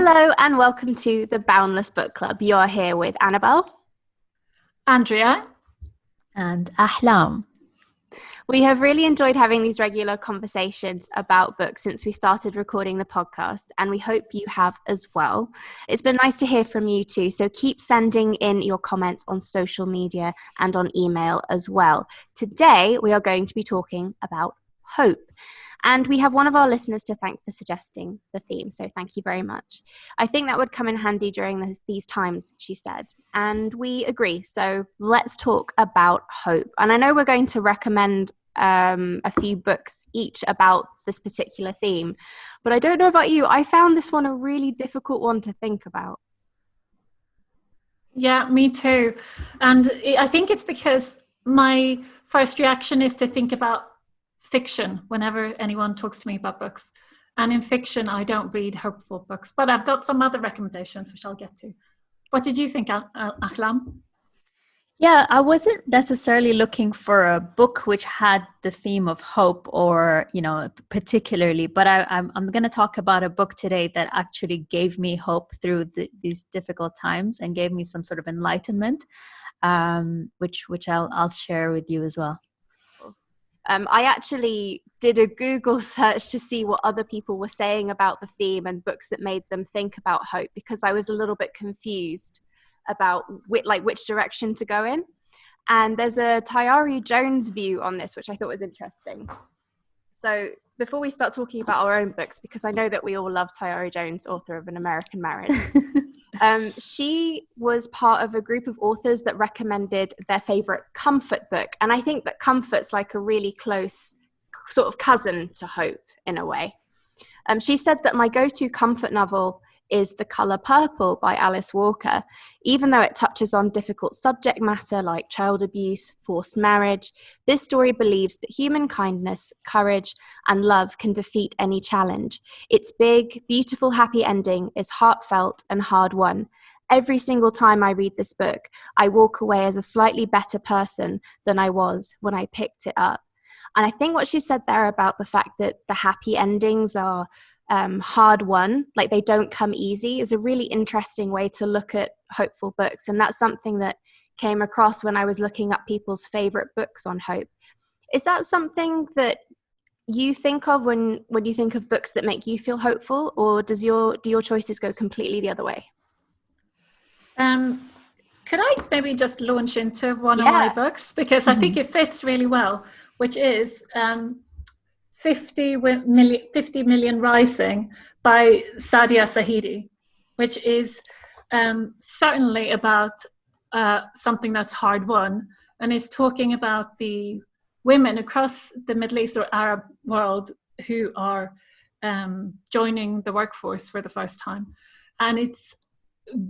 Hello and welcome to the Boundless Book Club. You're here with Annabelle, Andrea, and Ahlam. We have really enjoyed having these regular conversations about books since we started recording the podcast, and we hope you have as well. It's been nice to hear from you too, so keep sending in your comments on social media and on email as well. Today, we are going to be talking about hope. And we have one of our listeners to thank for suggesting the theme, so thank you very much. I think that would come in handy during these times, she said, and we agree. So let's talk about hope. And I know we're going to recommend a few books each about this particular theme, but I don't know about you. I found this one a really difficult one to think about. Yeah, me too. And I think it's because my first reaction is to think about fiction whenever anyone talks to me about books. And in fiction, I don't read hopeful books, but I've got some other recommendations, which I'll get to. What did you think, Ahlam? Yeah, I wasn't necessarily looking for a book which had the theme of hope or, particularly, but I'm going to talk about a book today that actually gave me hope through these difficult times and gave me some sort of enlightenment, which I'll share with you as well. I actually did a Google search to see what other people were saying about the theme and books that made them think about hope, because I was a little bit confused about which direction to go in. And there's a Tayari Jones view on this, which I thought was interesting. So before we start talking about our own books, because I know that we all love Tayari Jones, author of An American Marriage, she was part of a group of authors that recommended their favorite comfort book. And I think that comfort's like a really close sort of cousin to hope in a way. She said that my go-to comfort novel is The Color Purple by Alice Walker. Even though it touches on difficult subject matter like child abuse, forced marriage, this story believes that human kindness, courage, and love can defeat any challenge. Its big, beautiful, happy ending is heartfelt and hard-won. Every single time I read this book, I walk away as a slightly better person than I was when I picked it up. And I think what she said there about the fact that the happy endings are hard won, like they don't come easy, is a really interesting way to look at hopeful books. And that's something that came across when I was looking up people's favorite books on hope. Is that something that you think of when you think of books that make you feel hopeful, or do your choices go completely the other way? Could I maybe just launch into one of my books, because I think it fits really well, which is 50 Million Rising by Sadia Zahidi, which is certainly about something that's hard won, and is talking about the women across the Middle East or Arab world who are joining the workforce for the first time. And it's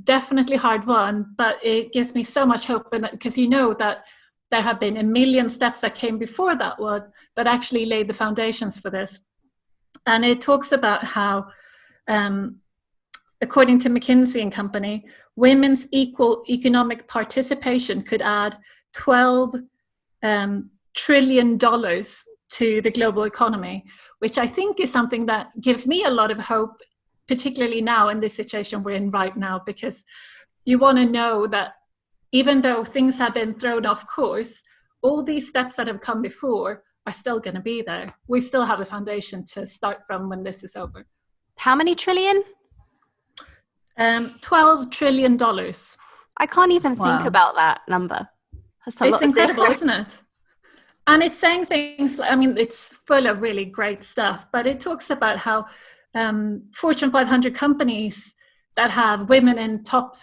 definitely hard won, but it gives me so much hope, because that there have been a million steps that came before that one that actually laid the foundations for this. And it talks about how, according to McKinsey and Company, women's equal economic participation could add $12 trillion to the global economy, which I think is something that gives me a lot of hope, particularly now in this situation we're in right now, because you want to know that even though things have been thrown off course, all these steps that have come before are still going to be there. We still have a foundation to start from when this is over. How many trillion? $12 trillion. I can't even think about that number. It's incredible, isn't it? And it's saying things, it's full of really great stuff, but it talks about how Fortune 500 companies that have women in top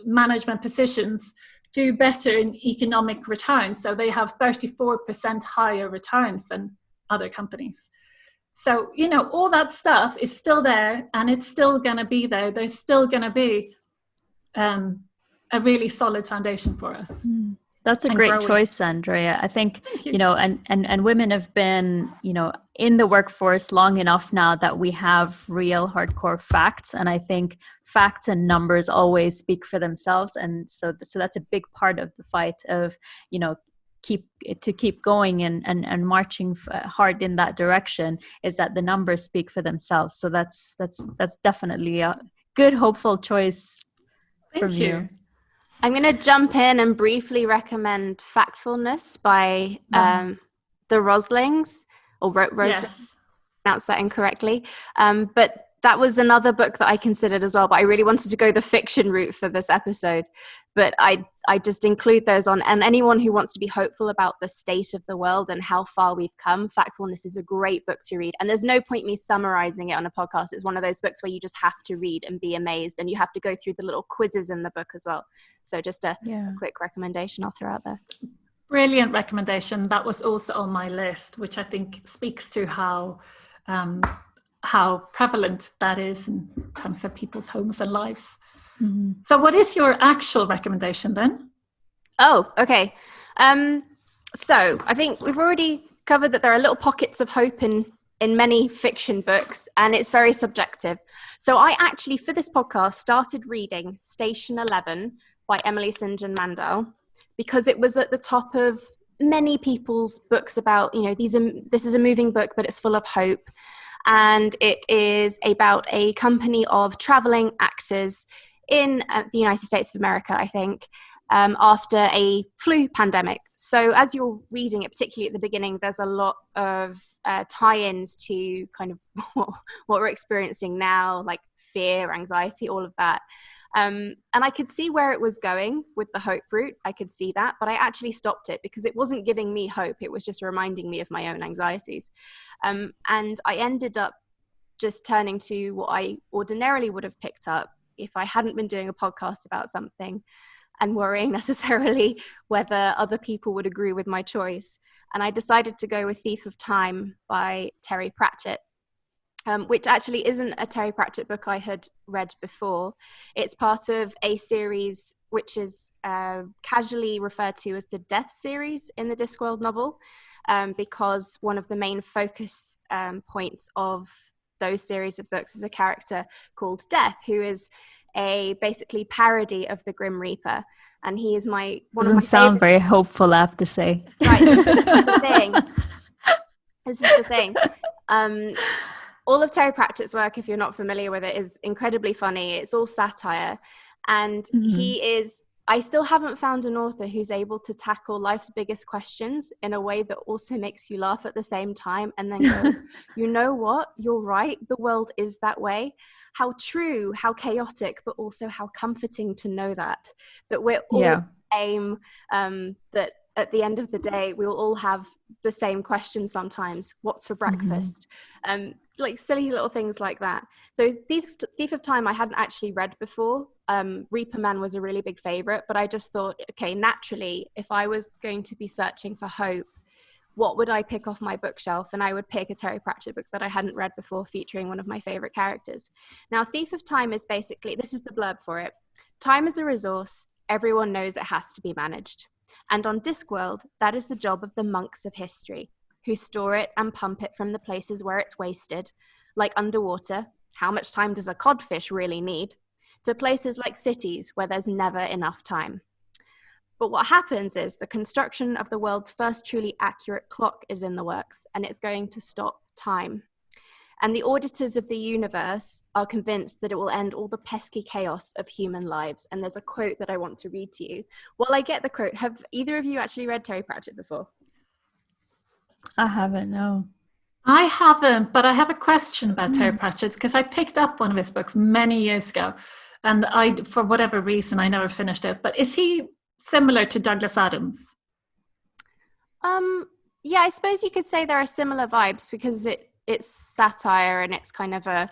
management positions do better in economic returns. So they have 34% higher returns than other companies. So, all that stuff is still there, and it's still going to be there. There's still going to be a really solid foundation for us. That's a great choice, Andrea. I think, and women have been, in the workforce long enough now that we have real hardcore facts. And I think facts and numbers always speak for themselves. And so that's a big part of the fight of, keep going and marching hard in that direction, is that the numbers speak for themselves. So that's definitely good hopeful choice from Thank you. I'm going to jump in and briefly recommend Factfulness by the Roslings, or Roslings, Yes. pronounced that incorrectly. But that was another book that I considered as well, but I really wanted to go the fiction route for this episode. But I just include those on, and anyone who wants to be hopeful about the state of the world and how far we've come, Factfulness is a great book to read. And there's no point me summarizing it on a podcast. It's one of those books where you just have to read and be amazed, and you have to go through the little quizzes in the book as well. So just a quick recommendation I'll throw out there. Brilliant recommendation. That was also on my list, which I think speaks to how prevalent that is in terms of people's homes and lives. Mm-hmm. So what is your actual recommendation then? Oh, okay. So I think we've already covered that there are little pockets of hope in many fiction books, and it's very subjective. So I actually, for this podcast, started reading Station 11 by Emily St. John Mandel, because it was at the top of many people's books about, this is a moving book, but it's full of hope. And it is about a company of traveling actors in the United States of America, I think, after a flu pandemic. So as you're reading it, particularly at the beginning, there's a lot of tie-ins to kind of what we're experiencing now, like fear, anxiety, all of that. And I could see where it was going with the hope route. I could see that, but I actually stopped it because it wasn't giving me hope. It was just reminding me of my own anxieties. And I ended up just turning to what I ordinarily would have picked up if I hadn't been doing a podcast about something, and worrying necessarily whether other people would agree with my choice. And I decided to go with Thief of Time by Terry Pratchett. Which actually isn't a Terry Pratchett book I had read before. It's part of a series which is casually referred to as the Death series in the Discworld novel, because one of the main focus points of those series of books is a character called Death, who is a basically parody of the Grim Reaper. And he is Doesn't sound very hopeful, I have to say. Right, this is the thing. This is the thing. All of Terry Pratchett's work, if you're not familiar with it, is incredibly funny. It's all satire. And I still haven't found an author who's able to tackle life's biggest questions in a way that also makes you laugh at the same time and then go, you know what? You're right. The world is that way. How true, how chaotic, but also how comforting to know that we're all the same, that at the end of the day, we'll all have the same question sometimes. What's for breakfast? Like silly little things like that. So Thief of Time, I hadn't actually read before. Reaper Man was a really big favorite, but I just thought, okay, naturally, if I was going to be searching for hope, what would I pick off my bookshelf? And I would pick a Terry Pratchett book that I hadn't read before, featuring one of my favorite characters. Now, Thief of Time is basically, this is the blurb for it. Time is a resource. Everyone knows it has to be managed. And on Discworld, that is the job of the monks of history, who store it and pump it from the places where it's wasted, like underwater, how much time does a codfish really need, to places like cities where there's never enough time. But what happens is the construction of the world's first truly accurate clock is in the works, and it's going to stop time. And the auditors of the universe are convinced that it will end all the pesky chaos of human lives. And there's a quote that I want to read to you. While I get the quote, have either of you actually read Terry Pratchett before? I haven't, no. I haven't, but I have a question about Terry Pratchett, because I picked up one of his books many years ago, and for whatever reason, I never finished it. But is he similar to Douglas Adams? Yeah, I suppose you could say there are similar vibes, because it's satire and it's kind of a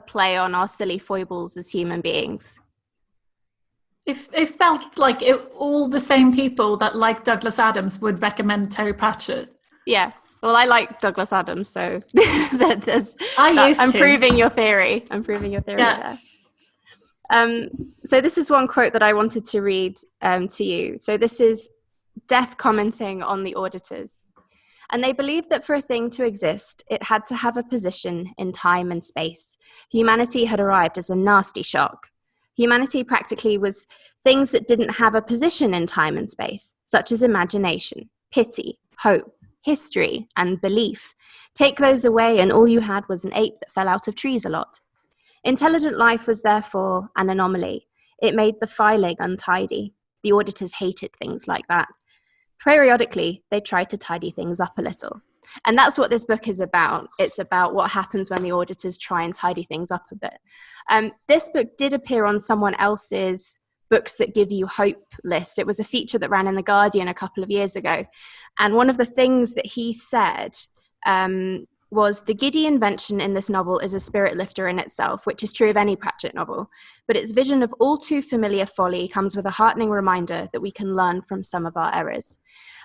play on our silly foibles as human beings. It felt like all the same people that like Douglas Adams would recommend Terry Pratchett. Yeah. Well, I like Douglas Adams, so I'm proving your theory. Yeah. There. So this is one quote that I wanted to read to you. So this is Death commenting on the auditors. And they believed that for a thing to exist, it had to have a position in time and space. Humanity had arrived as a nasty shock. Humanity practically was things that didn't have a position in time and space, such as imagination, pity, hope, history, and belief. Take those away and all you had was an ape that fell out of trees a lot. Intelligent life was therefore an anomaly. It made the filing untidy. The auditors hated things like that. Periodically, they tried to tidy things up a little. And that's what this book is about. It's about what happens when the auditors try and tidy things up a bit. This book did appear on someone else's books that give you hope list. It was a feature that ran in The Guardian a couple of years ago. And one of the things that he said was the giddy invention in this novel is a spirit lifter in itself, which is true of any Pratchett novel. But its vision of all too familiar folly comes with a heartening reminder that we can learn from some of our errors.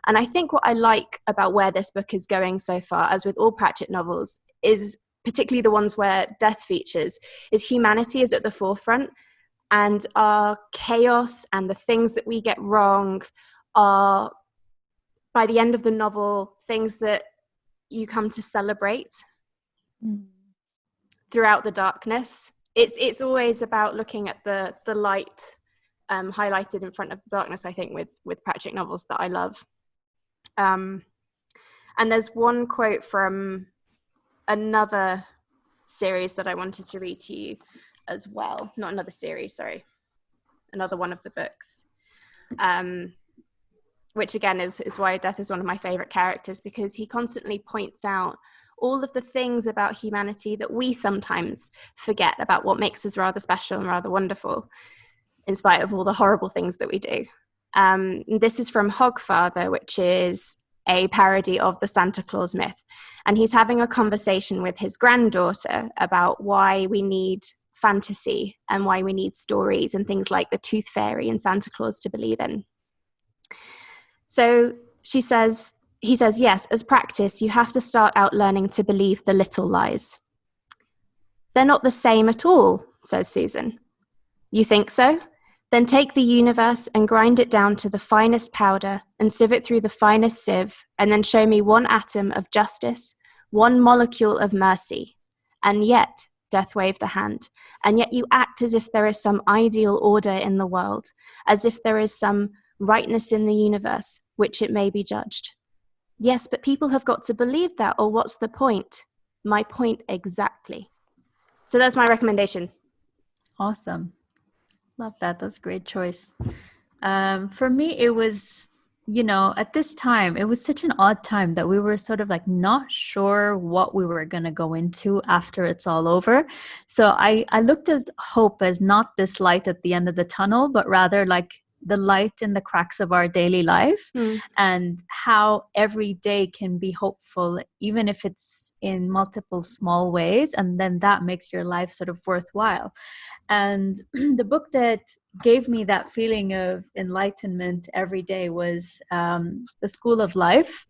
And I think what I like about where this book is going so far, as with all Pratchett novels, is particularly the ones where death features, is humanity is at the forefront, and our chaos and the things that we get wrong are, by the end of the novel, things that you come to celebrate throughout the darkness. It's always about looking at the light highlighted in front of the darkness, I think, with Pratchett novels that I love. And there's one quote from another series that I wanted to read to you as well. Not another series, sorry. Another one of the books. Which again is why Death is one of my favorite characters, because he constantly points out all of the things about humanity that we sometimes forget about, what makes us rather special and rather wonderful, in spite of all the horrible things that we do. This is from Hogfather, which is a parody of the Santa Claus myth. And he's having a conversation with his granddaughter about why we need fantasy and why we need stories and things like the Tooth Fairy and Santa Claus to believe in. So he says, yes, as practice, you have to start out learning to believe the little lies. They're not the same at all, says Susan. You think so? Then take the universe and grind it down to the finest powder and sieve it through the finest sieve, and then show me one atom of justice, one molecule of mercy. And yet, Death waved a hand, and yet you act as if there is some ideal order in the world, as if there is some rightness in the universe, which it may be judged. Yes, but people have got to believe that, or what's the point? My point exactly. So that's my recommendation. Awesome. Love that. That's a great choice. For me, it was, at this time, it was such an odd time that we were sort of like not sure what we were going to go into after it's all over. So I looked at hope as not this light at the end of the tunnel, but rather like the light in the cracks of our daily life, and how every day can be hopeful, even if it's in multiple small ways. And then that makes your life sort of worthwhile. And the book that gave me that feeling of enlightenment every day was The School of Life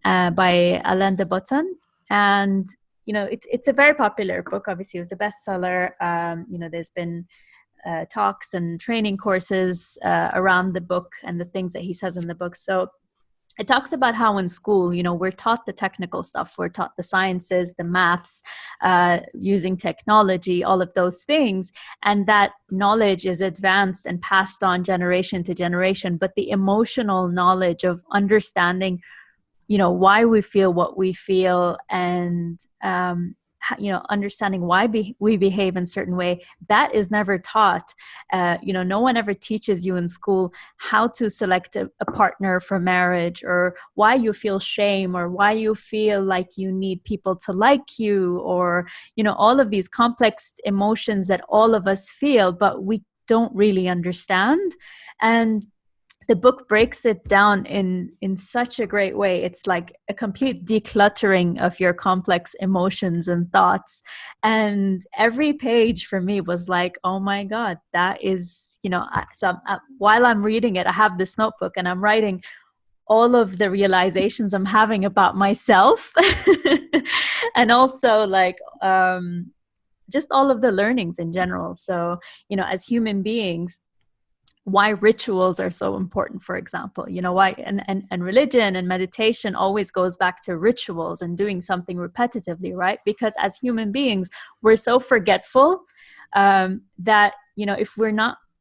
by Alain de Botton. And, it's a very popular book. Obviously, it was a bestseller. There's been talks and training courses around the book and the things that he says in the book. So it talks about how in school, we're taught the technical stuff. We're taught the sciences, the maths, using technology, all of those things. And that knowledge is advanced and passed on generation to generation. But the emotional knowledge of understanding, why we feel what we feel, and understanding why we behave in a certain way, that is never taught. No one ever teaches you in school how to select a partner for marriage, or why you feel shame, or why you feel like you need people to like you, or, all of these complex emotions that all of us feel, but we don't really understand. And the book breaks it down in such a great way. It's like a complete decluttering of your complex emotions and thoughts. And every page for me was like, oh my God, that is, while I'm reading it, I have this notebook and I'm writing all of the realizations I'm having about myself. And also like, just all of the learnings in general. So, as human beings, why rituals are so important, for example, why and religion and meditation always goes back to rituals and doing something repetitively, right? Because as human beings, we're so forgetful that,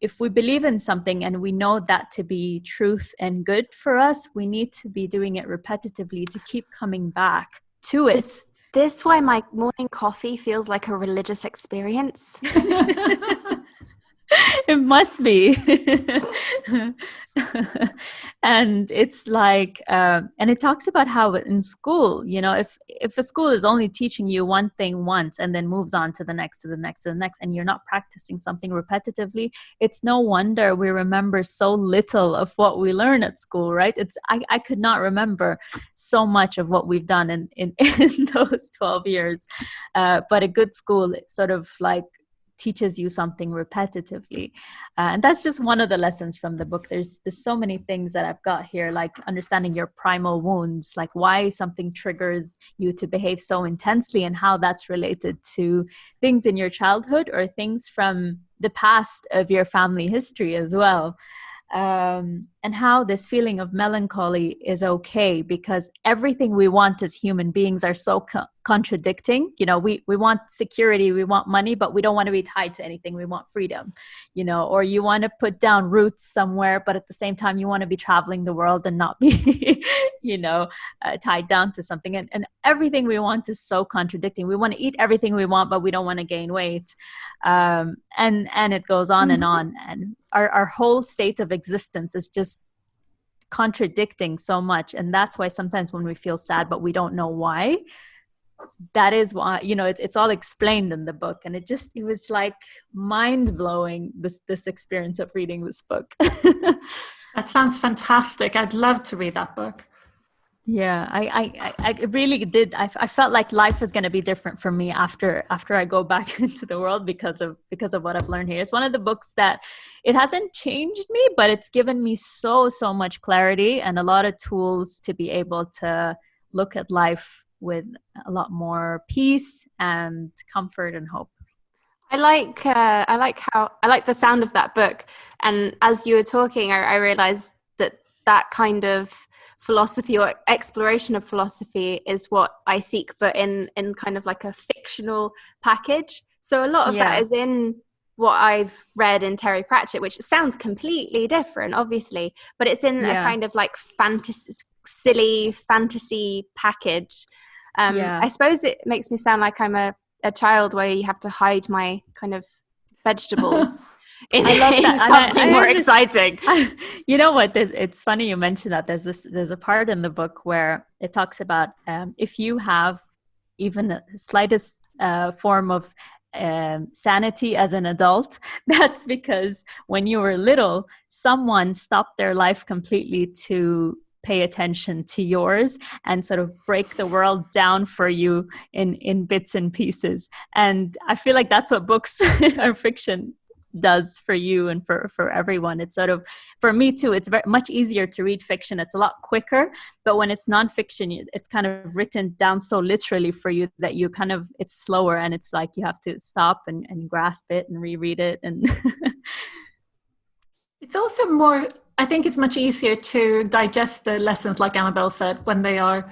if we believe in something and we know that to be truth and good for us, we need to be doing it repetitively to keep coming back to it. This why my morning coffee feels like a religious experience. It must be. And it's like and it talks about how in school, you know, if a school is only teaching you one thing once and then moves on to the next, to the next, to the next, and you're not practicing something repetitively, it's no wonder we remember so little of what we learn at school, right? I could not remember so much of what we've done in those 12 years, but a good school sort of like teaches you something repetitively, and that's just one of the lessons from the book. There's so many things that I've got here, like understanding your primal wounds, like why something triggers you to behave so intensely and how that's related to things in your childhood or things from the past of your family history as well. And how this feeling of melancholy is okay, because everything we want as human beings are so contradicting. You know, we want security, we want money, but we don't want to be tied to anything. We want freedom, you know, or you want to put down roots somewhere, but at the same time, you want to be traveling the world and not be, you know, tied down to something. And everything we want is so contradicting. We want to eat everything we want, but we don't want to gain weight. And it goes on and on. And our whole state of existence is just contradicting so much. And that's why sometimes when we feel sad but we don't know why, that is why, you know, it's all explained in the book. And it was like mind-blowing, this experience of reading this book. That sounds fantastic. I'd love to read that book. Yeah, I really did. I felt like life is going to be different for me after I go back into the world because of what I've learned here. It's one of the books that it hasn't changed me, but it's given me so much clarity and a lot of tools to be able to look at life with a lot more peace and comfort and hope. I like the sound of that book. And as you were talking, I realized that kind of philosophy or exploration of philosophy is what I seek, but in kind of like a fictional package. So a lot of that is in what I've read in Terry Pratchett, which sounds completely different, obviously, but it's in a kind of like silly fantasy package. I suppose it makes me sound like I'm a child where you have to hide my kind of vegetables. I love that. Something more exciting. You know what? It's funny you mentioned that. There's a part in the book where it talks about if you have even the slightest form of sanity as an adult, that's because when you were little, someone stopped their life completely to pay attention to yours and sort of break the world down for you in bits and pieces. And I feel like that's what books or fiction does for you and for everyone. It's sort of, for me too, it's very much easier to read fiction. It's a lot quicker, but when it's nonfiction, it's kind of written down so literally for you that you kind of, it's slower and it's like you have to stop and grasp it and reread it. And it's also more, I think it's much easier to digest the lessons, like Annabelle said, when they are,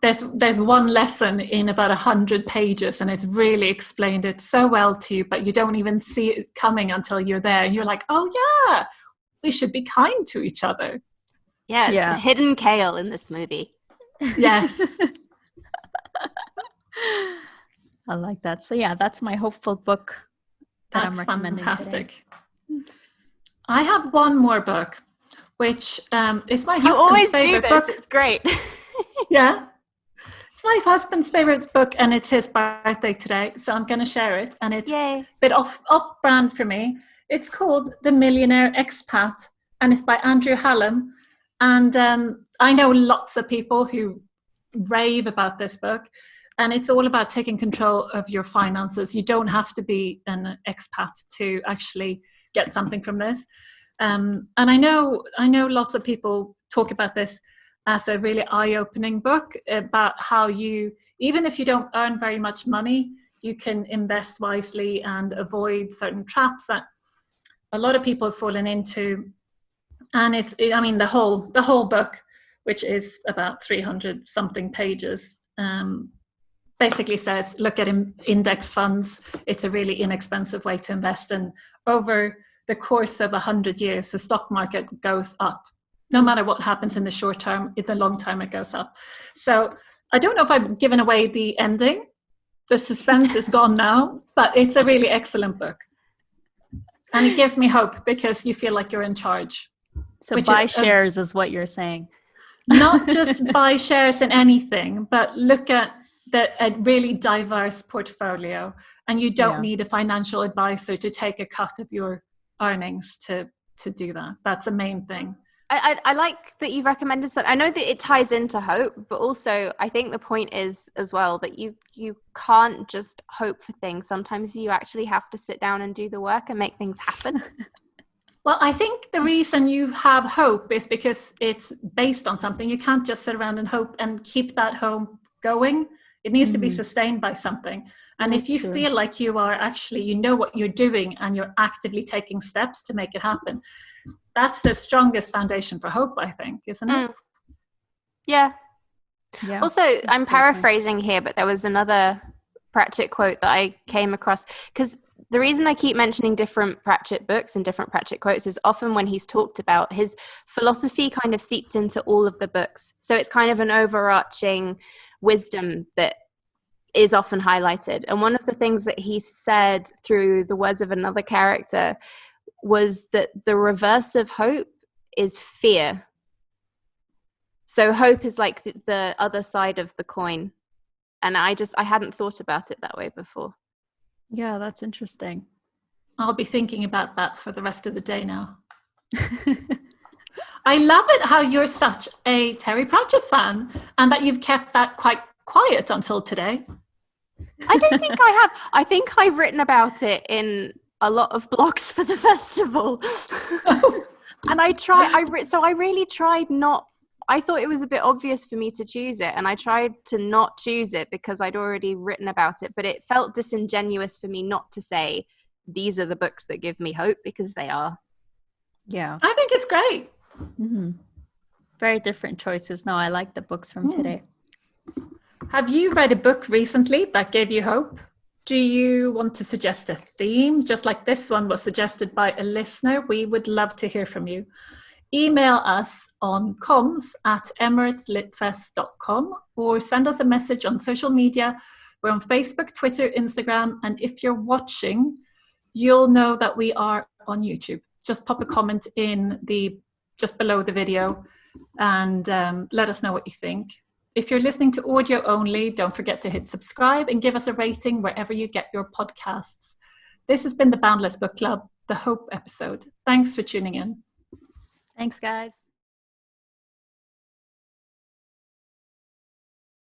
there's one lesson in about 100 pages and it's really explained it so well to you, but you don't even see it coming until you're there. And you're like, oh yeah, we should be kind to each other. Yeah, it's a hidden kale in this movie. Yes. I like that. So yeah, that's my hopeful book that that's I'm recommending fantastic. Today. I have one more book, which is my husband's You always favorite do this. book. It's great. Yeah. It's my husband's favorite book and it's his birthday today, so I'm going to share it. And it's a bit off-brand for me. It's called The Millionaire Expat and it's by Andrea Ahlam. And I know lots of people who rave about this book, and it's all about taking control of your finances. You don't have to be an expat to actually get something from this. And I know lots of people talk about this as a really eye-opening book about how you, even if you don't earn very much money, you can invest wisely and avoid certain traps that a lot of people have fallen into. And the whole book, which is about 300 something pages, basically says, look at index funds. It's a really inexpensive way to invest. And over the course of 100 years, the stock market goes up. No matter what happens in the short term, in the long term, it goes up. So I don't know if I've given away the ending. The suspense is gone now, but it's a really excellent book. And it gives me hope because you feel like you're in charge. So buy shares is what you're saying. Not just buy shares in anything, but look at a really diverse portfolio. And you don't need a financial advisor to take a cut of your earnings to do that. That's the main thing. I like that you've recommended something. I know that it ties into hope, but also I think the point is as well that you can't just hope for things. Sometimes you actually have to sit down and do the work and make things happen. Well, I think the reason you have hope is because it's based on something. You can't just sit around and hope and keep that hope going. It needs to be sustained by something. And if you feel like you are actually, you know what you're doing and you're actively taking steps to make it happen, that's the strongest foundation for hope, I think, isn't it? Yeah. Also, I'm paraphrasing here, but there was another Pratchett quote that I came across, because the reason I keep mentioning different Pratchett books and different Pratchett quotes is often when he's talked about, his philosophy kind of seeps into all of the books. So it's kind of an overarching wisdom that is often highlighted. And one of the things that he said through the words of another character was that the reverse of hope is fear. So hope is like the other side of the coin. And I hadn't thought about it that way before. Yeah, that's interesting. I'll be thinking about that for the rest of the day now. I love it how you're such a Terry Pratchett fan and that you've kept that quite quiet until today. I don't think I have. I think I've written about it in a lot of blogs for the festival. And I really tried not, I thought it was a bit obvious for me to choose it, and I tried to not choose it because I'd already written about it, but it felt disingenuous for me not to say these are the books that give me hope, because they are. Yeah. I think it's great. Mm-hmm. Very different choices. No, I like the books from today. Have you read a book recently that gave you hope? Do you want to suggest a theme, just like this one was suggested by a listener? We would love to hear from you. Email us on comms@emiratesLitFest.com or send us a message on social media. We're on Facebook, Twitter, Instagram, and if you're watching, you'll know that we are on YouTube. Just pop a comment in just below the video and let us know what you think. If you're listening to audio only, don't forget to hit subscribe and give us a rating wherever you get your podcasts. This has been the Boundless Book Club, the Hope episode. Thanks for tuning in. Thanks, guys.